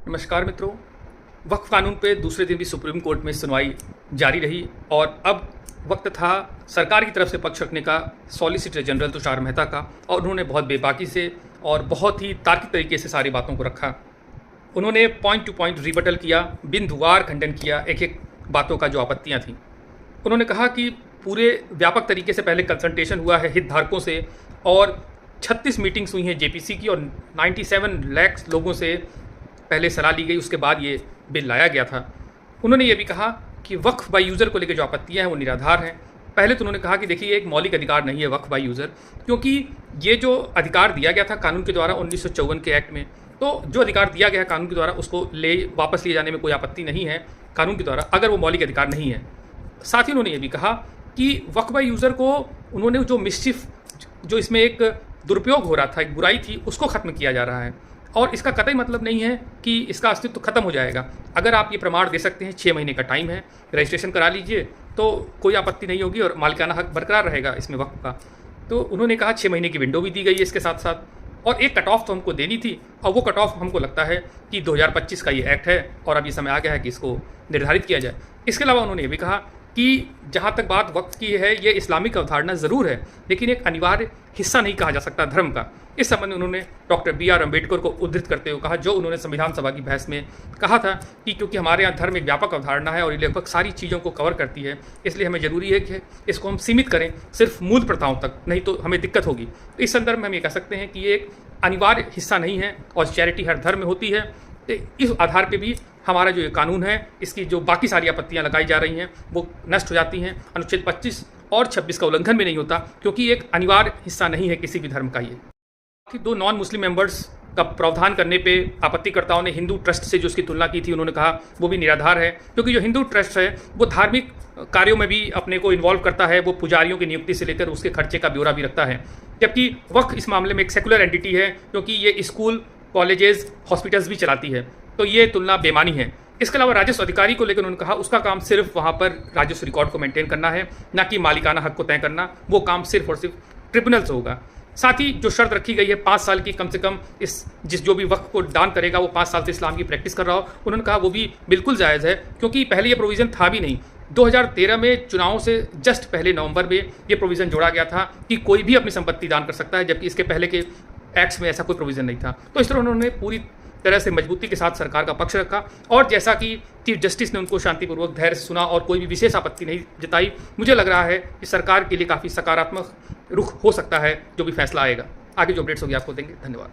नमस्कार मित्रों। वक्फ कानून पे दूसरे दिन भी सुप्रीम कोर्ट में सुनवाई जारी रही और अब वक्त था सरकार की तरफ से पक्ष रखने का सॉलिसिटर जनरल तुषार मेहता का, और उन्होंने बहुत बेबाकी से और बहुत ही तार्किक तरीके से सारी बातों को रखा। उन्होंने पॉइंट टू पॉइंट रिबटल किया, बिंदुवार खंडन किया एक एक बातों का जो आपत्तियाँ थीं। उन्होंने कहा कि पूरे व्यापक तरीके से पहले कंसल्टेशन हुआ है हितधारकों से और 36 मीटिंग्स हुई हैं जेपीसी की और 97 लाख लोगों से पहले सलाह ली गई, उसके बाद ये बिल लाया गया था। उन्होंने ये भी कहा कि वक्फ बाय यूज़र को लेकर जो आपत्तियाँ हैं वो निराधार हैं। पहले तो उन्होंने कहा कि देखिए एक मौलिक अधिकार नहीं है वक्फ बाय यूज़र, क्योंकि ये जो अधिकार दिया गया था कानून के द्वारा 1954 के एक्ट में, तो जो अधिकार दिया गया है कानून के द्वारा उसको वापस लिए जाने में कोई आपत्ति नहीं है कानून के द्वारा, अगर वो मौलिक अधिकार नहीं है। साथ ही उन्होंने ये भी कहा कि वक्फ बाय यूज़र को उन्होंने जो मिसचिफ, जो इसमें एक दुरुपयोग हो रहा था, एक बुराई थी, उसको ख़त्म किया जा रहा है और इसका कतई मतलब नहीं है कि इसका अस्तित्व खत्म हो जाएगा। अगर आप ये प्रमाण दे सकते हैं, 6 महीने का टाइम है, रजिस्ट्रेशन करा लीजिए तो कोई आपत्ति नहीं होगी और मालिकाना हक बरकरार रहेगा इसमें वक्फ का। तो उन्होंने कहा 6 महीने की विंडो भी दी गई है इसके साथ साथ, और एक कट ऑफ तो हमको देनी थी और वो कट ऑफ हमको लगता है कि 2025 का ये एक्ट है और अब ये समय आ गया है कि इसको निर्धारित किया जाए। इसके अलावा उन्होंने ये भी कहा कि जहाँ तक बात वक्फ की है, ये इस्लामिक अवधारणा ज़रूर है लेकिन एक अनिवार्य हिस्सा नहीं कहा जा सकता धर्म का। इस संबंध में उन्होंने डॉक्टर B.R. अम्बेडकर को उद्धृत करते हुए कहा, जो उन्होंने संविधान सभा की बहस में कहा था कि क्योंकि हमारे यहाँ धर्म एक व्यापक अवधारणा है और ये लगभग सारी चीज़ों को कवर करती है, इसलिए हमें ज़रूरी है कि इसको हम सीमित करें सिर्फ मूल प्रथाओं तक, नहीं तो हमें दिक्कत होगी। तो इस संदर्भ में हम ये कह सकते हैं कि ये एक अनिवार्य हिस्सा नहीं है और चैरिटी हर धर्म में होती है। तो इस आधार पे भी हमारा जो ये कानून है, इसकी जो बाकी सारी आपत्तियां लगाई जा रही हैं वो नष्ट हो जाती हैं। अनुच्छेद 25 और 26 का उल्लंघन भी नहीं होता क्योंकि एक अनिवार्य हिस्सा नहीं है किसी भी धर्म का। ये 2 नॉन मुस्लिम मेंबर्स का प्रावधान करने पे आपत्तिकर्ताओं ने हिंदू ट्रस्ट से जो उसकी तुलना की थी, उन्होंने कहा वो भी निराधार है, क्योंकि जो हिंदू ट्रस्ट है वो धार्मिक कार्यों में भी अपने को इन्वॉल्व करता है, वो पुजारियों की नियुक्ति से लेकर उसके खर्चे का ब्यौरा भी रखता है, जबकि वक्फ इस मामले में एक सेकुलर एंटिटी है क्योंकि ये स्कूल, कॉलेजेस, हॉस्पिटल्स भी चलाती है। तो ये तुलना बेमानी है। इसके अलावा राजस्व अधिकारी को लेकर उन्होंने कहा उसका काम सिर्फ वहाँ पर राजस्व रिकॉर्ड को मेंटेन करना है, ना कि मालिकाना हक को तय करना। वो काम सिर्फ और सिर्फ ट्रिब्यूनल से होगा। साथ ही जो शर्त रखी गई है 5 साल की कम से कम, जो भी वक्फ को दान करेगा वो 5 साल से इस्लाम की प्रैक्टिस कर रहा हो, उन्होंने कहा वो भी बिल्कुल जायज़ है, क्योंकि पहले ये प्रोविज़न था भी नहीं। 2013 में चुनाव से जस्ट पहले नवंबर में ये प्रोविज़न जोड़ा गया था कि कोई भी अपनी संपत्ति दान कर सकता है, जबकि इसके पहले के एक्ट्स में ऐसा कोई प्रोविज़न नहीं था। तो इस तरह उन्होंने पूरी तरह से मजबूती के साथ सरकार का पक्ष रखा और जैसा कि चीफ जस्टिस ने उनको शांतिपूर्वक धैर्य से सुना और कोई भी विशेष आपत्ति नहीं जताई, मुझे लग रहा है कि सरकार के लिए काफ़ी सकारात्मक रुख हो सकता है जो भी फैसला आएगा। आगे जो अपडेट्स होगी आपको देंगे। धन्यवाद।